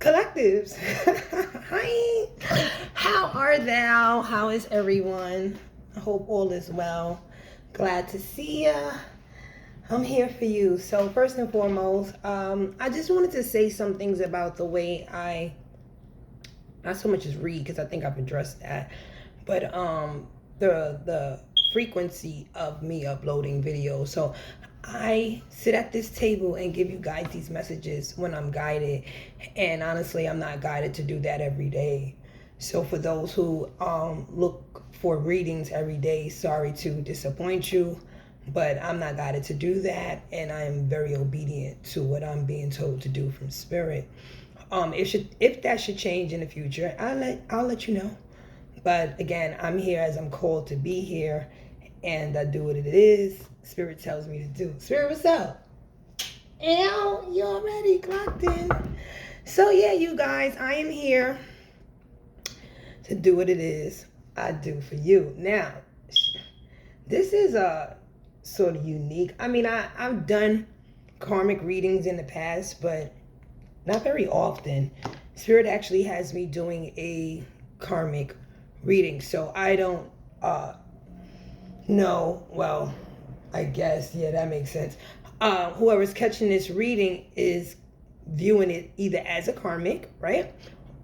Collectives. Hi. How are thou? How is everyone? I hope all is well. Glad to see ya. I'm here for you. So first and foremost, I just wanted to say some things about the way I, not so much as read, because I think I've addressed that, but the frequency of me uploading videos. So I sit at this table and give you guys these messages when I'm guided, and honestly, I'm not guided to do that every day. So for those who look for readings every day, sorry to disappoint you, but I'm not guided to do that, and I am very obedient to what I'm being told to do from spirit. If that should change in the future, I'll let you know. But again, I'm here as I'm called to be here, and I do what it is Spirit tells me to do. Spirit, what's up? Ew, you already clocked in. So yeah, you guys, I am here to do what it is I do for you. Now, this is a sort of unique. I mean, I've done karmic readings in the past, but not very often. Spirit actually has me doing a karmic reading, so I don't know. Well, I guess, yeah, that makes sense. Whoever's catching this reading is viewing it either as a karmic, right,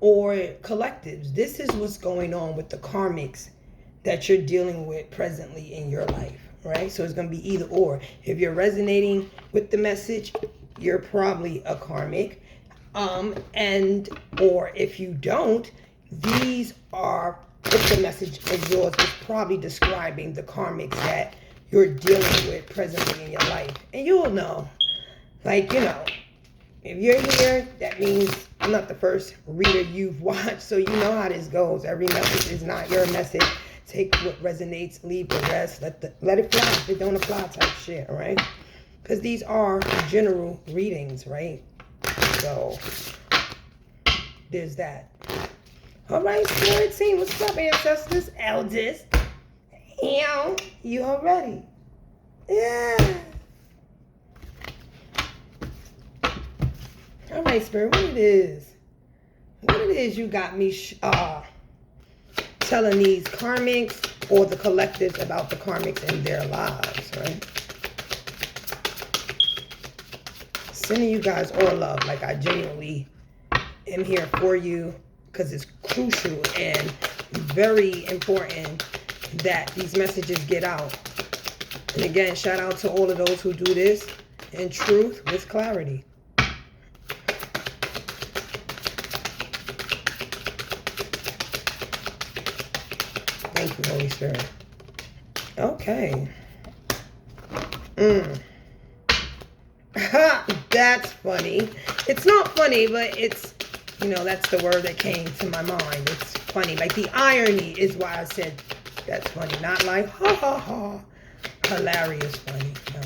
or collectives. This is what's going on with the karmics that you're dealing with presently in your life, right? So it's going to be either or. If you're resonating with the message, you're probably a karmic, and or if you don't, these are, if the message is yours, it's probably describing the karmics that you're dealing with presently in your life. And you'll know, like, you know, if you're here, that means I'm not the first reader you've watched, so you know how this goes. Every message is not your message. Take what resonates, leave the rest. Let it fly if it don't apply type shit, right? Because these are general readings, right? So there's that. All right, Spirit Team, what's up, ancestors, elders? You all ready? Yeah. All right, Spirit, what it is you got me telling these karmics or the collectives about the karmics in their lives, right? Sending you guys all love, like I genuinely am here for you, because it's crucial and very important that these messages get out. And again, shout out to all of those who do this in truth with clarity. Thank you, Holy Spirit. Okay. That's funny. It's not funny, but it's, you know, that's the word that came to my mind. It's funny. Like, the irony is why I said that's funny. Not like, ha, ha, ha. Hilarious funny. No.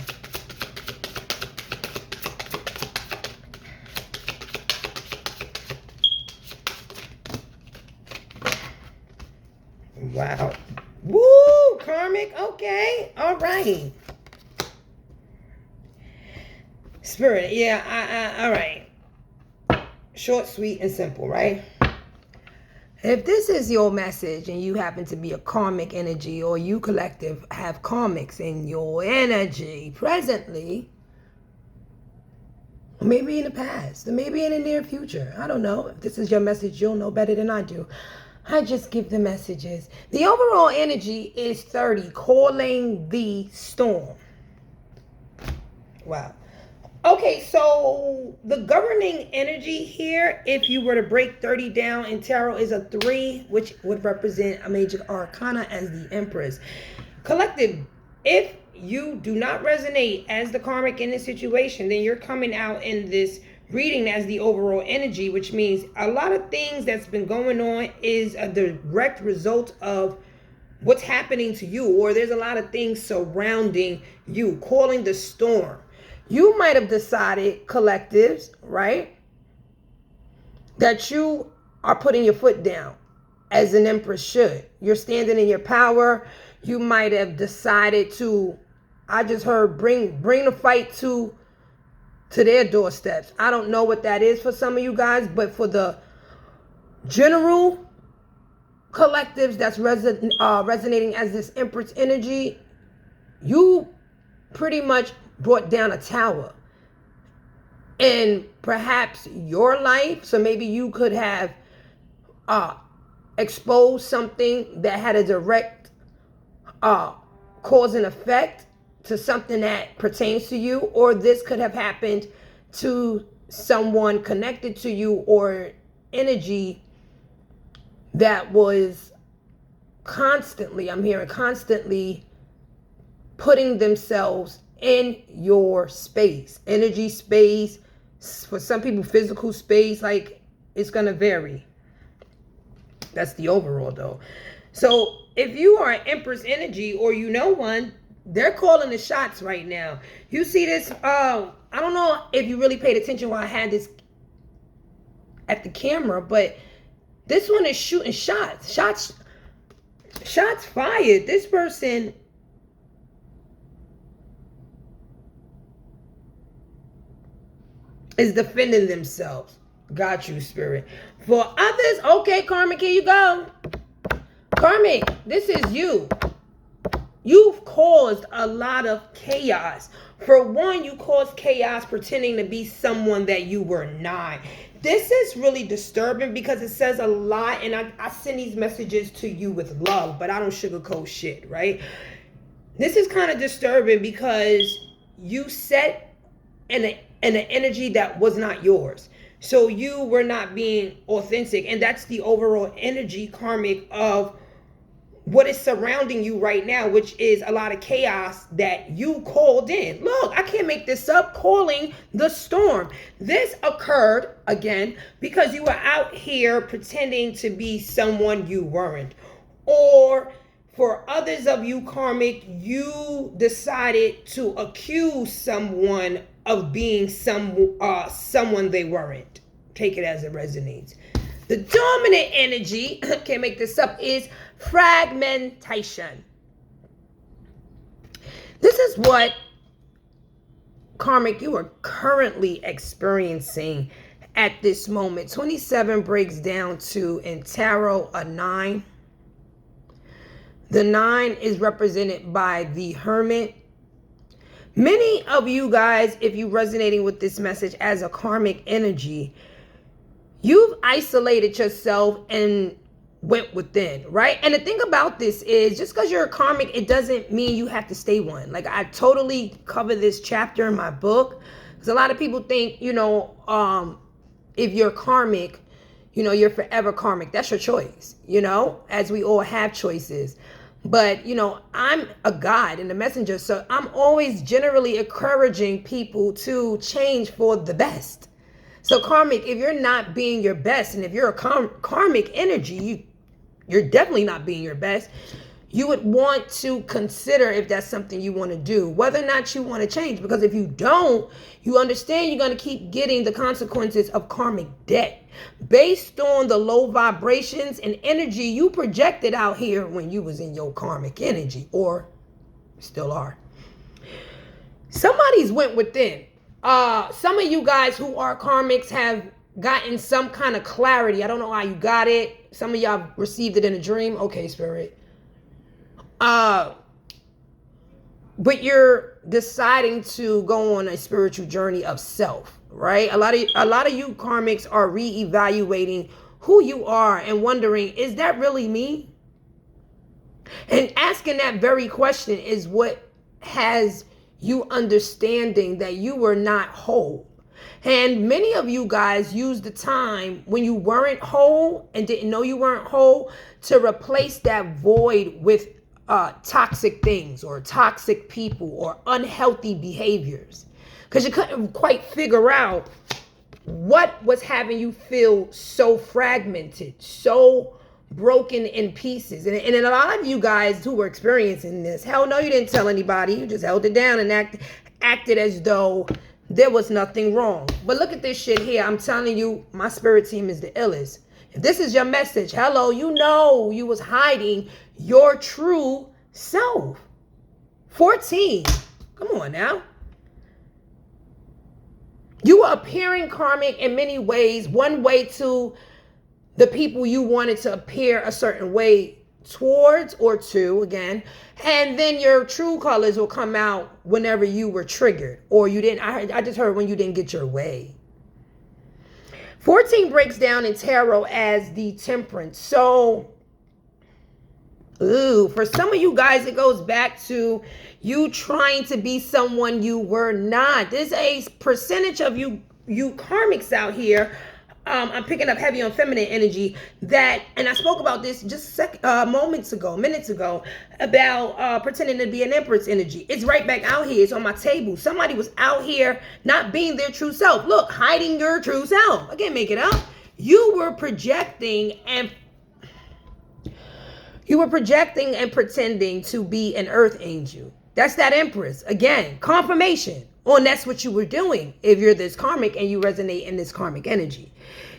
Wow. Woo! Karmic? Okay. All right. Spirit. Yeah, all right. Short, sweet, and simple, right? If this is your message and you happen to be a karmic energy, or you collective have karmics in your energy presently, maybe in the past, or maybe in the near future, I don't know. If this is your message, you'll know better than I do. I just give the messages. The overall energy is 30, calling the storm. Wow. Okay, so the governing energy here, if you were to break 30 down in tarot, is a 3, which would represent a major arcana as the Empress. Collective, if you do not resonate as the karmic in this situation, then you're coming out in this reading as the overall energy, which means a lot of things that's been going on is a direct result of what's happening to you, or there's a lot of things surrounding you, calling the storm. You might have decided, collectives, right, that you are putting your foot down as an Empress should. You're standing in your power. You might have decided to, I just heard, bring the fight to to their doorsteps. I don't know what that is for some of you guys, but for the general collectives that's resonating as this Empress energy, you pretty much brought down a tower in perhaps your life. So maybe you could have exposed something that had a direct cause and effect to something that pertains to you, or this could have happened to someone connected to you, or energy that was constantly, I'm hearing constantly, putting themselves in your space, energy space. For some people, physical space, like it's going to vary. That's the overall though. So if you are an Empress energy, or you know one, they're calling the shots right now. You see this, I don't know if you really paid attention while I had this at the camera, but this one is shooting shots. Shots fired. This person is defending themselves. Got you, Spirit. For others, okay, Karmic, here you go. Karmic, this is you. You've caused a lot of chaos. For one, you caused chaos pretending to be someone that you were not. This is really disturbing because it says a lot, and I send these messages to you with love, but I don't sugarcoat shit, right? This is kind of disturbing because you set in an energy that was not yours. So you were not being authentic, and that's the overall energy, Karmic, of what is surrounding you right now, which is a lot of chaos that you called in. Look, I can't make this up. Calling the storm. This occurred, again, because you were out here pretending to be someone you weren't. Or for others of you, Karmic, you decided to accuse someone of being someone they weren't. Take it as it resonates. The dominant energy, can't make this up, is fragmentation. This is what, Karmic, you are currently experiencing at this moment. 27 breaks down to, in tarot, a 9. The 9 is represented by the Hermit. Many of you guys, if you're resonating with this message as a karmic energy, you've isolated yourself and went within, right? And the thing about this is, just because you're a karmic, it doesn't mean you have to stay one. Like, I totally cover this chapter in my book, because a lot of people think, you know, if you're karmic, you know, you're forever karmic. That's your choice, you know, as we all have choices. But, you know, I'm a guide and a messenger, so I'm always generally encouraging people to change for the best. So karmic, if you're not being your best, and if you're a karmic energy, you're definitely not being your best, you would want to consider if that's something you want to do, whether or not you want to change. Because if you don't, you understand you're going to keep getting the consequences of karmic debt based on the low vibrations and energy you projected out here when you was in your karmic energy, or still are. Somebody's went within. Some of you guys who are karmics have gotten some kind of clarity. I don't know how you got it. Some of y'all received it in a dream. Okay, Spirit. But you're deciding to go on a spiritual journey of self, right? A lot of you karmics are reevaluating who you are and wondering, is that really me? And asking that very question is what has you understanding that you were not whole. And many of you guys used the time when you weren't whole and didn't know you weren't whole to replace that void with toxic things or toxic people or unhealthy behaviors, because you couldn't quite figure out what was having you feel so fragmented, so broken in pieces. And a lot of you guys who were experiencing this, hell no, you didn't tell anybody. You just held it down and acted as though there was nothing wrong. But look at this shit here. I'm telling you, my spirit team is the illest. If this is your message, hello, you know you was hiding your true self. 14. Come on now. You were appearing karmic in many ways. One way to the people you wanted to appear a certain way towards or to, again, and then your true colors will come out whenever you were triggered or you didn't. I just heard when you didn't get your way. 14 breaks down in tarot as the temperance. So, for some of you guys, it goes back to you trying to be someone you were not. There's a percentage of you karmics out here. I'm picking up heavy on feminine energy that, and I spoke about this just minutes ago, about pretending to be an empress energy. It's right back out here. It's on my table. Somebody was out here not being their true self. Look, hiding your true self. I can't make it up. You were projecting and pretending to be an earth angel. That's that empress. Again, confirmation on that's what you were doing if you're this karmic and you resonate in this karmic energy.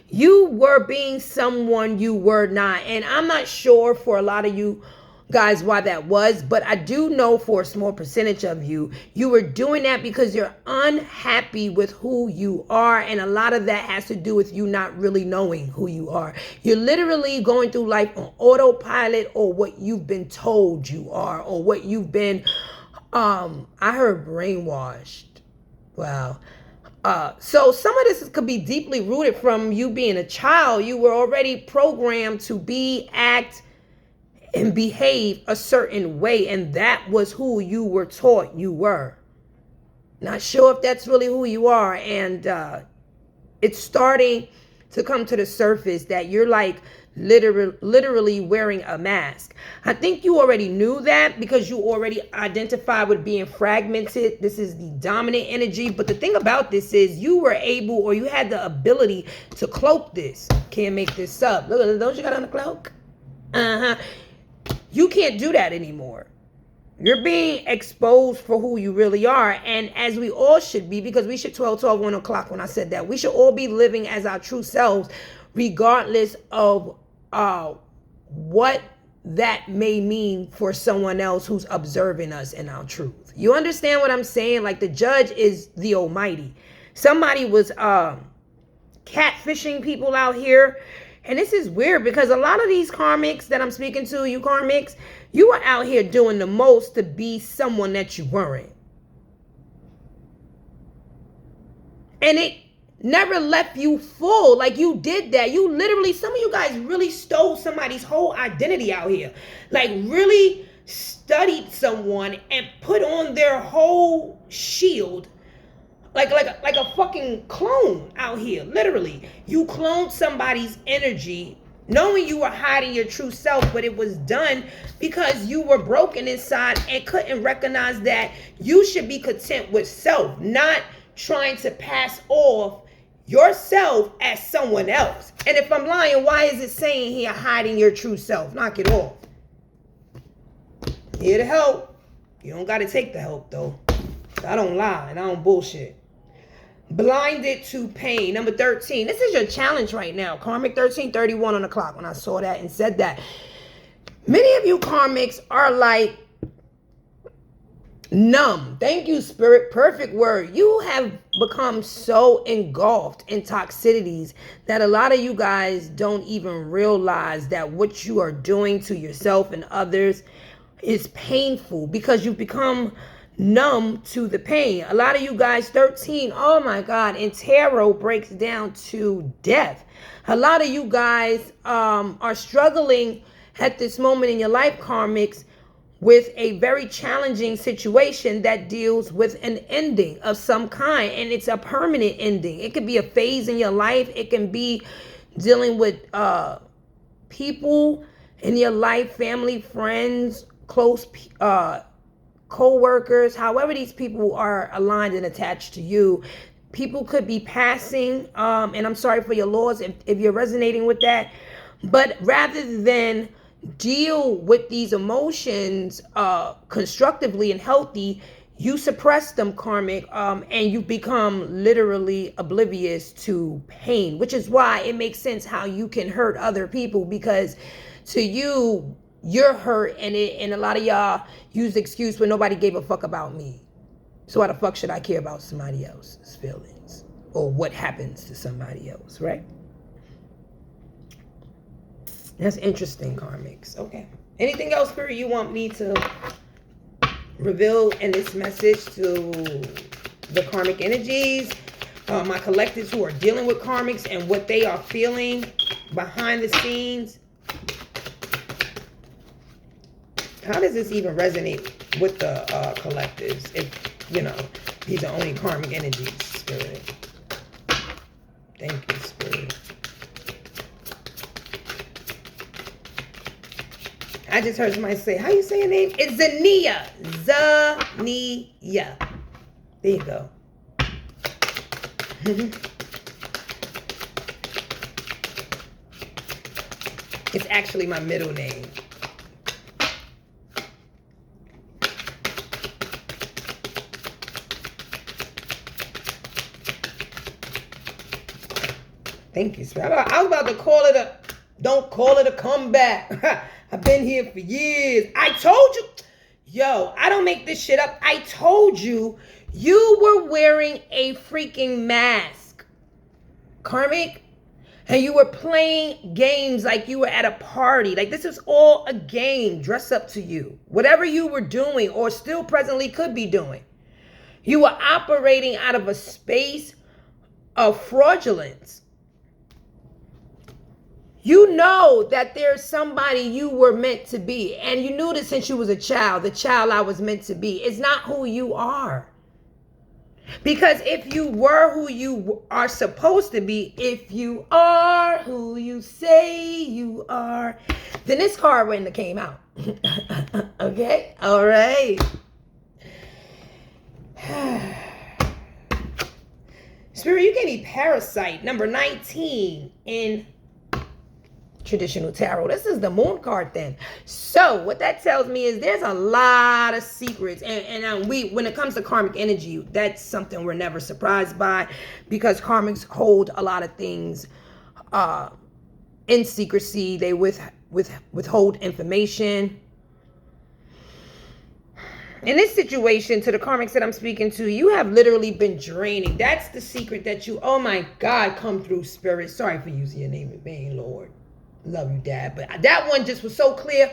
You were being someone you were not. And I'm not sure for a lot of you guys why that was, but I do know for a small percentage of you, you were doing that because you're unhappy with who you are. And a lot of that has to do with you not really knowing who you are. You're literally going through life on autopilot or what you've been told you are or what you've been, I heard brainwashed. Wow. So some of this could be deeply rooted from you being a child. You were already programmed to be, act, and behave a certain way. And that was who you were taught you were. Not sure if that's really who you are. And it's starting to come to the surface that you're like literally wearing a mask. I think you already knew that because you already identified with being fragmented. This is the dominant energy. But the thing about this is you were able, or you had the ability to cloak this. Can't make this up. Look at those you got on the cloak. You can't do that anymore. You're being exposed for who you really are. And as we all should be, because we should 1 o'clock when I said that, we should all be living as our true selves, regardless of what that may mean for someone else who's observing us in our truth. You understand what I'm saying? Like the judge is the Almighty. Somebody was catfishing people out here. And this is weird because a lot of these karmics that I'm speaking to, you karmics, you are out here doing the most to be someone that you weren't. And it never left you full. Like you did that. You literally, some of you guys really stole somebody's whole identity out here. Like really studied someone and put on their whole shield. Like a fucking clone out here. Literally. You cloned somebody's energy knowing you were hiding your true self, but it was done because you were broken inside and couldn't recognize that you should be content with self, not trying to pass off yourself as someone else. And if I'm lying, why is it saying here hiding your true self? Knock it off. Here to help. You don't got to take the help though. I don't lie and I don't bullshit. Blinded to pain. Number 13. This is your challenge right now. Karmic 1331 on the clock when I saw that and said that. Many of you karmics are like numb. Thank you, Spirit. Perfect word. You have become so engulfed in toxicities that a lot of you guys don't even realize that what you are doing to yourself and others is painful because you've become numb to the pain. A lot of you guys, 13, oh my God, and tarot breaks down to death. A lot of you guys are struggling at this moment in your life, karmics, with a very challenging situation that deals with an ending of some kind, and it's a permanent ending. It could be a phase in your life. It can be dealing with people in your life, family, friends, close co-workers, however these people are aligned and attached to you. People could be passing, and I'm sorry for your loss if you're resonating with that. But rather than deal with these emotions constructively and healthy, you suppress them, karmic, and you become literally oblivious to pain, which is why it makes sense how you can hurt other people, because to you, you're hurt, and a lot of y'all use the excuse when nobody gave a fuck about me. So why the fuck should I care about somebody else's feelings? or what happens to somebody else, right? That's interesting, Karmics. Okay. Anything else, Spirit, you want me to reveal in this message to the karmic energies, my collectives who are dealing with karmics and what they are feeling behind the scenes? How does this even resonate with the collectives if, you know, these are only karmic energies, Spirit? Thank you, Spirit. I just heard somebody say, how you say your name? It's Zania. Zania. There you go. It's actually my middle name. Thank you, Spirit. I was about to call it a, don't call it a comeback. I've been here for years. I told you. Yo, I don't make this shit up. I told you, you were wearing a freaking mask, Karmic, and you were playing games like you were at a party. Like this is all a game. Dress up to you. Whatever you were doing or still presently could be doing. You were operating out of a space of fraudulence. You know that there's somebody you were meant to be. And you knew this since you was a child. The child I was meant to be. It's not who you are. Because if you were who you are supposed to be, if you are who you say you are, then this card wouldn't have came out. Okay? All right. Spirit, you gave me Parasite, number 19 in traditional tarot. This is the moon card then. So what that tells me is there's a lot of secrets, and we, when it comes to karmic energy, that's something we're never surprised by, because karmics hold a lot of things in secrecy. They withhold information. In this situation, to the karmics that I'm speaking to, you have literally been draining. That's the secret that you, oh my God, come through, Spirit. Sorry for using your name in vain, Lord. Love you, Dad. But that one just was so clear.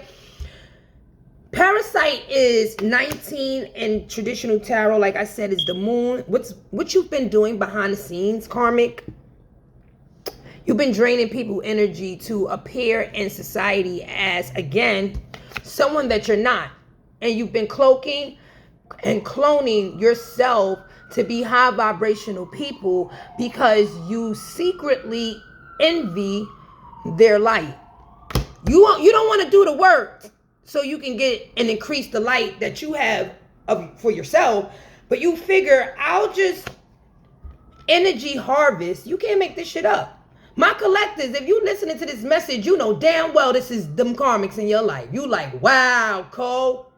Parasite is 19 in traditional tarot. Like I said, is the moon. What you've been doing behind the scenes, Karmic? You've been draining people's energy to appear in society as, again, someone that you're not. And you've been cloaking and cloning yourself to be high vibrational people because you secretly envy their light. You don't want to do the work so you can get and increase the light that you have for yourself, but you figure I'll just energy harvest. You can't make this shit up. My collectives, if you listening to this message, you know damn well this is them karmics in your life. You like, wow, Cole.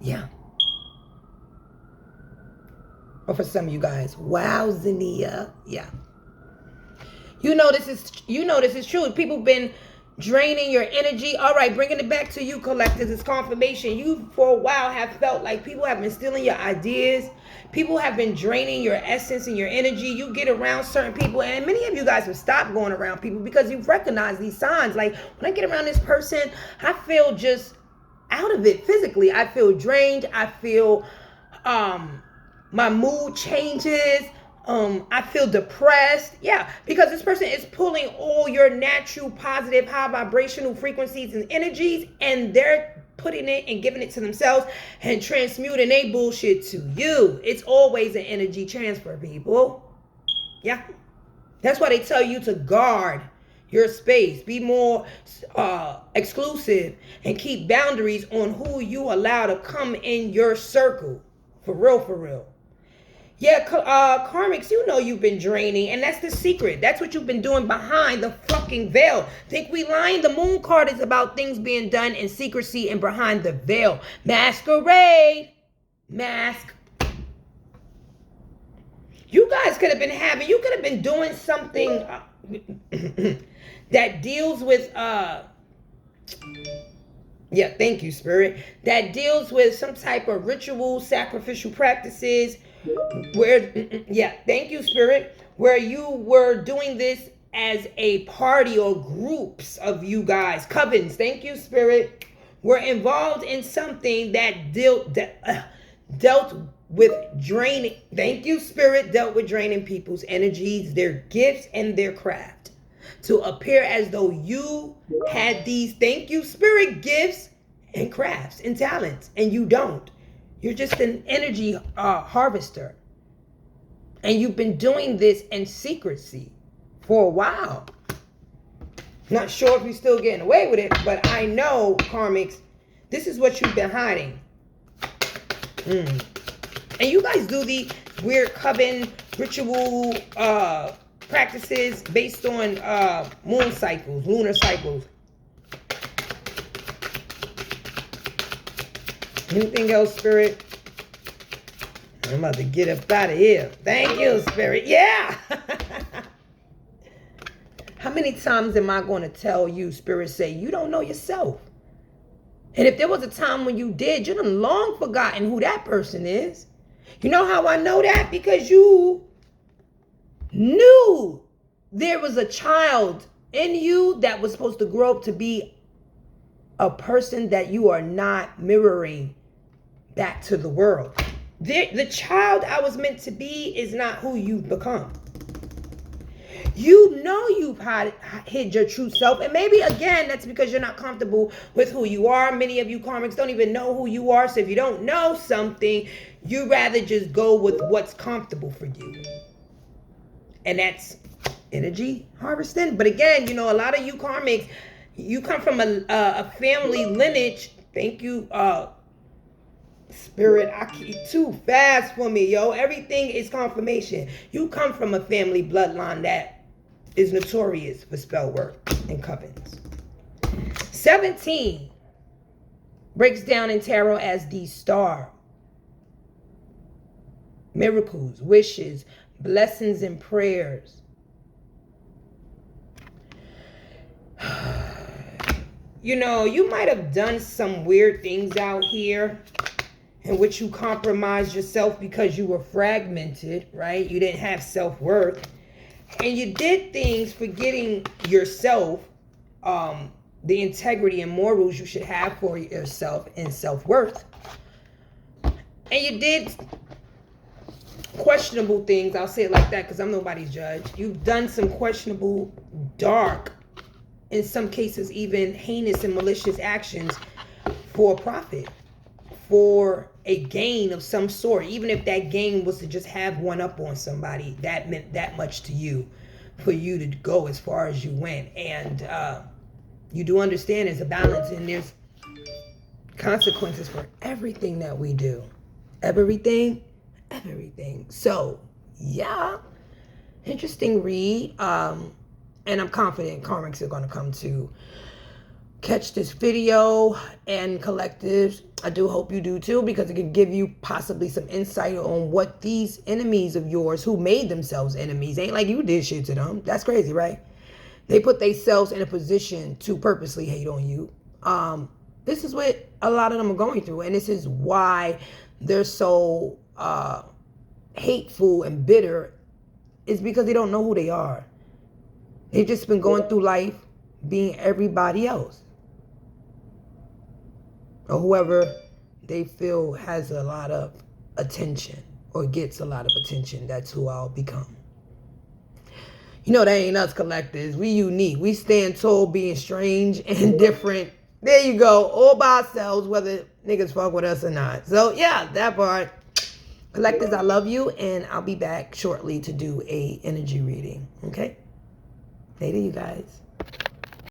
Yeah. Or for some of you guys, wow, Zania. Yeah. You know this is true. People been draining your energy. All right, bringing it back to you, collectives. It's confirmation. You, for a while, have felt like people have been stealing your ideas. People have been draining your essence and your energy. You get around certain people, and many of you guys have stopped going around people because you've recognized these signs. Like, when I get around this person, I feel just out of it physically. I feel drained. I feel my mood changes. I feel depressed. Yeah, because this person is pulling all your natural, positive, high vibrational frequencies and energies, and they're putting it and giving it to themselves and transmuting their bullshit to you. It's always an energy transfer, people. Yeah. That's why they tell you to guard your space. Be more exclusive and keep boundaries on who you allow to come in your circle. For real, for real. Yeah, Karmics, you know you've been draining, and that's the secret. That's what you've been doing behind the fucking veil. Think we lying? The moon card is about things being done in secrecy and behind the veil. Masquerade. Mask. You guys could have been doing something that deals with, yeah, thank you, Spirit. That deals with some type of ritual, sacrificial practices, Thank you, Spirit. Where you were doing this as a party or groups of you guys, covens. Thank you, Spirit. Were involved in something that dealt with draining. Thank you, Spirit. Dealt with draining people's energies, their gifts, and their craft to appear as though you had these, thank you, Spirit, gifts and crafts and talents, and you don't. You're just an energy harvester. And you've been doing this in secrecy for a while. Not sure if you're still getting away with it, but I know, Karmics, this is what you've been hiding. And you guys do the weird coven ritual practices based on moon cycles, lunar cycles. Anything else, Spirit? I'm about to get up out of here. Thank you, Spirit. Yeah. How many times am I going to tell you, Spirit, say, you don't know yourself? And if there was a time when you did, you done long forgotten who that person is. You know how I know that? Because you knew there was a child in you that was supposed to grow up to be a person that you are not mirroring back to the world. The child I was meant to be is not who you've become. You know you've hid your true self. And maybe, again, that's because you're not comfortable with who you are. Many of you Karmics don't even know who you are. So if you don't know something, you rather just go with what's comfortable for you. And that's energy harvesting. But again, you know, a lot of you Karmics, you come from a family lineage. Thank you, Spirit. I keep too fast for me, yo. Everything is confirmation. You come from a family bloodline that is notorious for spell work and covens. 17 breaks down in tarot as the star. Miracles, wishes, blessings, and prayers. You know, you might have done some weird things out here in which you compromised yourself because you were fragmented, right? You didn't have self-worth. And you did things forgetting yourself, the integrity and morals you should have for yourself and self-worth. And you did questionable things. I'll say it like that because I'm nobody's judge. You've done some questionable, dark, in some cases even heinous and malicious actions for profit, for a gain of some sort. Even if that gain was to just have one up on somebody, that meant that much to you for you to go as far as you went. And you do understand there's a balance and there's consequences for everything that we do. Everything. So yeah, interesting read. And I'm confident Karmics are going to come to catch this video, and collectives, I do hope you do too, because it can give you possibly some insight on what these enemies of yours who made themselves enemies, ain't like you did shit to them. That's crazy, right? They put themselves in a position to purposely hate on you. This is what a lot of them are going through, and this is why they're so hateful and bitter, is because they don't know who they are. They've just been going through life being everybody else, or whoever they feel has a lot of attention or gets a lot of attention. That's who I'll become. You know, that ain't us collectives. We unique. We stand tall being strange and different. There you go. All by ourselves, whether niggas fuck with us or not. So yeah, that part. Collectives, I love you, and I'll be back shortly to do a energy reading. Okay? Later, you guys.